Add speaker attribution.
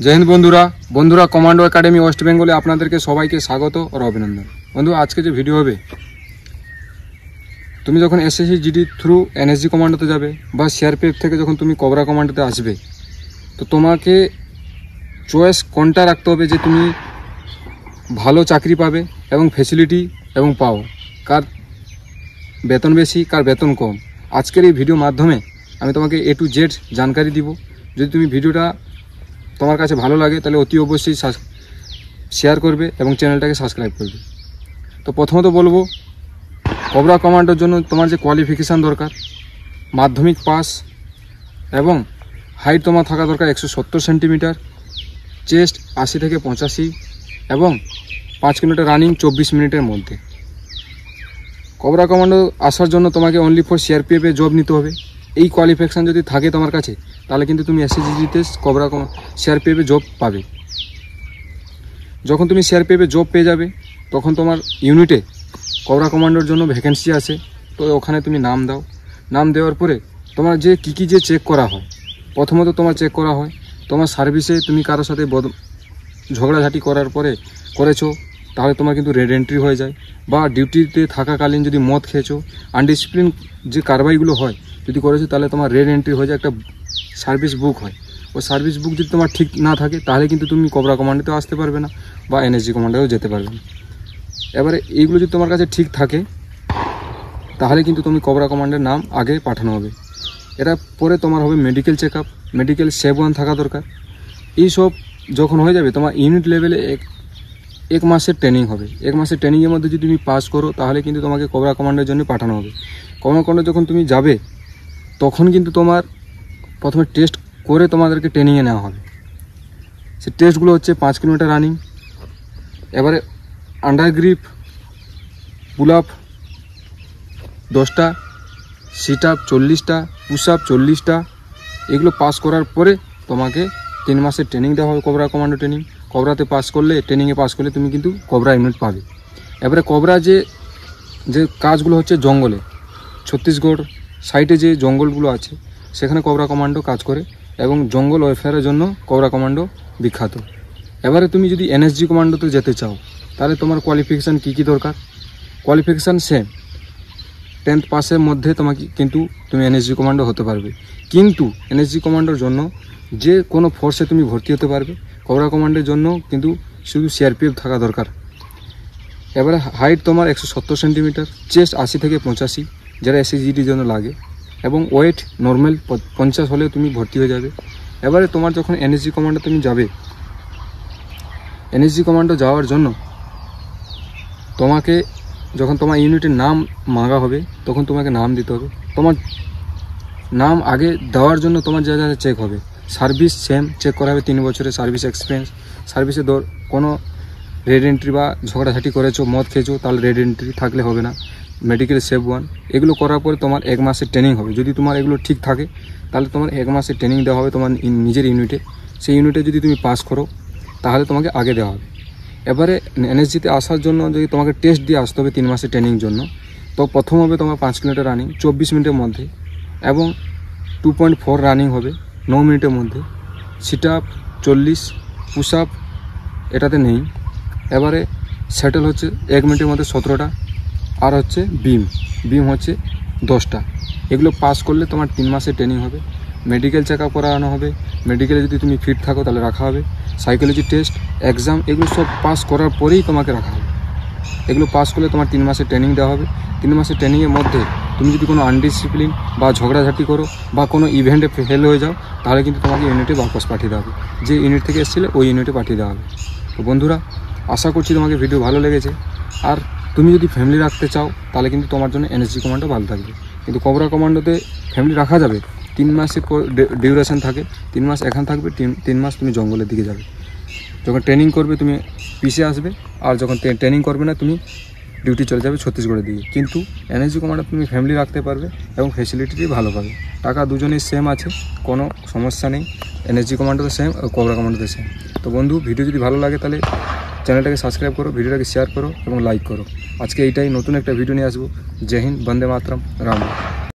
Speaker 1: जय हिंद बंधुरा commando academy waste बेंगले आपनादेरके सबाइके स्वागत और अभिनंदन। बंधु आज के जो भिडियो होबे तुम जखन एसएससी जीडी थ्रू एनएसजी कमांडोते जाबे बा सीआरपीएफ थेके जखन तुम कोबरा कमांडोते आसबे तो तुम्हें चॉइस कोनटा रखते होबे जे तुम भालो चाकरी पाबे एवं फैसिलिटी एवं पाओ कार वेतन बेशी कार वेतन कम। आजकेर ये भिडियो माध्यमे आमी तुम्हें ए टू जेड जानकारी দিব। যদি তুমি ভিডিওটা তোমার কাছে ভালো লাগে তাহলে অতি অবশ্যই শেয়ার করবে এবং চ্যানেলটাকে সাবস্ক্রাইব করবে। তো প্রথমত বলবো কোবরা কমান্ডোর জন্য তোমার যে কোয়ালিফিকেশান দরকার মাধ্যমিক পাস এবং হাইট তোমার থাকা দরকার 170 সেন্টিমিটার, চেস্ট 80 থেকে 85 এবং 5 কিলোমিটার রানিং 24 মিনিটের মধ্যে। কোবরা কমান্ডো আসার জন্য তোমাকে অনলি ফর সিআরপিএফে জব নিতে হবে। এই কোয়ালিফিকেশান যদি থাকে তোমার কাছে তাহলে কিন্তু তুমি এসএসজিতে কোবরা সিআরপিএফে জব পাবে। যখন তুমি সিআরপিএফে জব পেয়ে যাবে তখন তোমার ইউনিটে কোবরা কমান্ডোর জন্য ভ্যাকেন্সি আছে, তো ওখানে তুমি নাম দাও। নাম দেওয়ার পরে তোমার যে কী যে চেক করা হয়, প্রথমত তোমার চেক করা হয় তোমার সার্ভিসে তুমি কারোর সাথে ঝগড়াঝাটি করার পরে করেছো তাহলে তোমার কিন্তু রেড এন্ট্রি হয়ে যায়, বা ডিউটিতে থাকাকালীন যদি মদ খেয়েছো আনডিসিপ্লিন যে কারবাইগুলো হয় যদি করেছো তাহলে তোমার রেড এন্ট্রি হয়ে যায়, একটা সার্ভিস বুক হয়। ওই সার্ভিস বুক যদি তোমার ঠিক না থাকে তাহলে কিন্তু তুমি কোবরা কমান্ডোতেও আসতে পারবে না বা এনএসজি কমান্ডোতেও যেতে পারবে না। এবারে এইগুলো যদি তোমার কাছে ঠিক থাকে তাহলে কিন্তু তুমি কোবরা কমান্ডোর নাম আগে পাঠানো হবে। এটা পরে তোমার হবে মেডিকেল চেক আপ, মেডিকেল সেভ 1 থাকা দরকার। এইসব যখন হয়ে যাবে তোমার ইউনিট লেভেলে এক মাসের ট্রেনিং হবে। এক মাসের ট্রেনিংয়ের মধ্যে যদি তুমি পাস করো তাহলে কিন্তু তোমাকে কোবরা কমান্ডোর জন্য পাঠানো হবে। কোবরা কমান্ডো যখন তুমি যাবে তখন কিন্তু তোমার প্রথমে টেস্ট করে তোমাদেরকে ট্রেনিংয়ে নেওয়া হবে। সে টেস্টগুলো হচ্ছে 5 কিলোমিটার রানিং, এবারে আন্ডার গ্রিপ, পুল আপ 10টা, সিট আপ 40টা, পুশ আপ 40টা। এগুলো পাস করার পরে তোমাকে 3 মাসের ট্রেনিং দেওয়া হবে, কোবরা কমান্ডো ট্রেনিং। কোবরাতে পাস করলে, ট্রেনিংয়ে পাস করলে তুমি কিন্তু কোবরা ইউনিট পাবে। এবারে কোবরা যে কাজগুলো হচ্ছে জঙ্গলে, ছত্তিশগড় সাইডে যে জঙ্গলগুলো আছে সেখানে কোবরা কমান্ডো কাজ করে এবং জঙ্গল ওয়েলফেয়ারের জন্য কোবরা কমান্ডো বিখ্যাত। এবারে তুমি যদি এনএসজি কমান্ডোতে যেতে চাও তাহলে তোমার কোয়ালিফিকেশান কী দরকার? কোয়ালিফিকেশান সেম, 10th পাসের মধ্যে তোমাকে কিন্তু তুমি এনএসজি কমান্ডো হতে পারবে। কিন্তু এনএসজি কমান্ডোর জন্য যে কোনো ফোর্সে তুমি ভর্তি হতে পারবে, কোবরা কমান্ডোর জন্য কিন্তু শুধু সিআরপিএফ থাকা দরকার। এবারে হাইট তোমার 170 সেন্টিমিটার, চেস্ট 80 থেকে 85 যারা এসএসজির জন্য লাগে, এবং ওয়েট নর্মাল 50 হলে তুমি ভর্তি হয়ে যাবে। এবারে তোমার যখন এনএসজি কমান্ডো তুমি যাবে, এনএসজি কমান্ডো যাওয়ার জন্য তোমাকে যখন তোমার ইউনিটের নাম মাঙ্গা হবে তখন তোমাকে নাম দিতে হবে। তোমার নাম আগে দেওয়ার জন্য তোমার যা যা চেক হবে, সার্ভিস সেম চেক করা হবে, 3 বছরের সার্ভিস এক্সপিরিয়েন্স। সার্ভিসে কোনো রেড এন্ট্রি বা ঝগড়াঝাটি করেছো, মদ খেয়েছো তাহলে রেড এন্ট্রি থাকলে হবে না। মেডিকেল সেভ 1 এগুলো করার পরে তোমার 1 মাসের ট্রেনিং হবে। যদি তোমার এগুলো ঠিক থাকে তাহলে তোমার 1 মাসের ট্রেনিং দেওয়া হবে তোমার নিজের ইউনিটে। সেই ইউনিটে যদি তুমি পাস করো তাহলে তোমাকে আগে দেওয়া হবে। এবারে এনএসজিতে আসার জন্য যদি তোমাকে টেস্ট দিয়ে আসতে হবে 3 মাসের ট্রেনিং জন্য, তো প্রথম হবে তোমার 5 কিলোমিটার রানিং 24 মিনিটের মধ্যে এবং 2.4 রানিং হবে 9 মিনিটের মধ্যে, সিট আপ 40, পুশ আপ এটাতে নেই। এবারে সেটেল হচ্ছে 1 মিনিটের মধ্যে 17টা, আর হচ্ছে বিম হচ্ছে 10টা। এগুলো পাস করলে তোমার 3 মাসের ট্রেনিং হবে। মেডিকেল চেক আপ করানো হবে, মেডিকেলে যদি তুমি ফিট থাকো তাহলে রাখা হবে। সাইকোলজি টেস্ট, এক্সাম এগুলো সব পাস করার পরেই তোমাকে রাখা হবে। এগুলো পাস করলে তোমার 3 মাসের ট্রেনিং দেওয়া হবে। 3 মাসের ট্রেনিংয়ের মধ্যে তুমি যদি কোনো আনডিসিপ্লিন বা ঝগড়াঝাটি করো বা কোনো ইভেন্টে ফেল হয়ে যাও তাহলে কিন্তু তোমাকে ইউনিটে বাপস পাঠিয়ে দেওয়া হবে। যে ইউনিট থেকে এসেছিলে ওই ইউনিটে পাঠিয়ে দেওয়া হবে। তো বন্ধুরা আশা করছি তোমাকে ভিডিও ভালো লেগেছে। আর তুমি যদি ফ্যামিলি রাখতে চাও তাহলে কিন্তু তোমার জন্য এনএসজি কমান্ডো ভালো থাকবে। কিন্তু কোবরা কমান্ডোতে ফ্যামিলি রাখা যাবে, 3 মাসের ডিউরেশন থাকে, 3 মাস এখানে থাকবে, 3 মাস তুমি জঙ্গলের দিকে যাবে। যখন ট্রেনিং করবে তুমি পিছিয়ে আসবে, আর যখন ট্রেনিং করবে না তুমি ডিউটি চলে যাবে ছত্তিশগড়ের দিকে। কিন্তু এনএসজি কমান্ডো তুমি ফ্যামিলি রাখতে পারবে এবং ফ্যাসিলিটি ভালো পাবে। টাকা দুজনেই সেম আছে, কোনো সমস্যা নেই। এনএসজি কমান্ডোতে সেম আর কোবরা কমান্ডোতে সেম। তো বন্ধু ভিডিও যদি ভালো লাগে তাহলে চ্যানেলটাকে সাবস্ক্রাইব করো, ভিডিওটাকে শেয়ার করো এবং লাইক করো। আজকে এইটাই নতুন একটা ভিডিও নিয়ে আসবো। জয় হিন্দ, বন্দে মাতরম, রাম।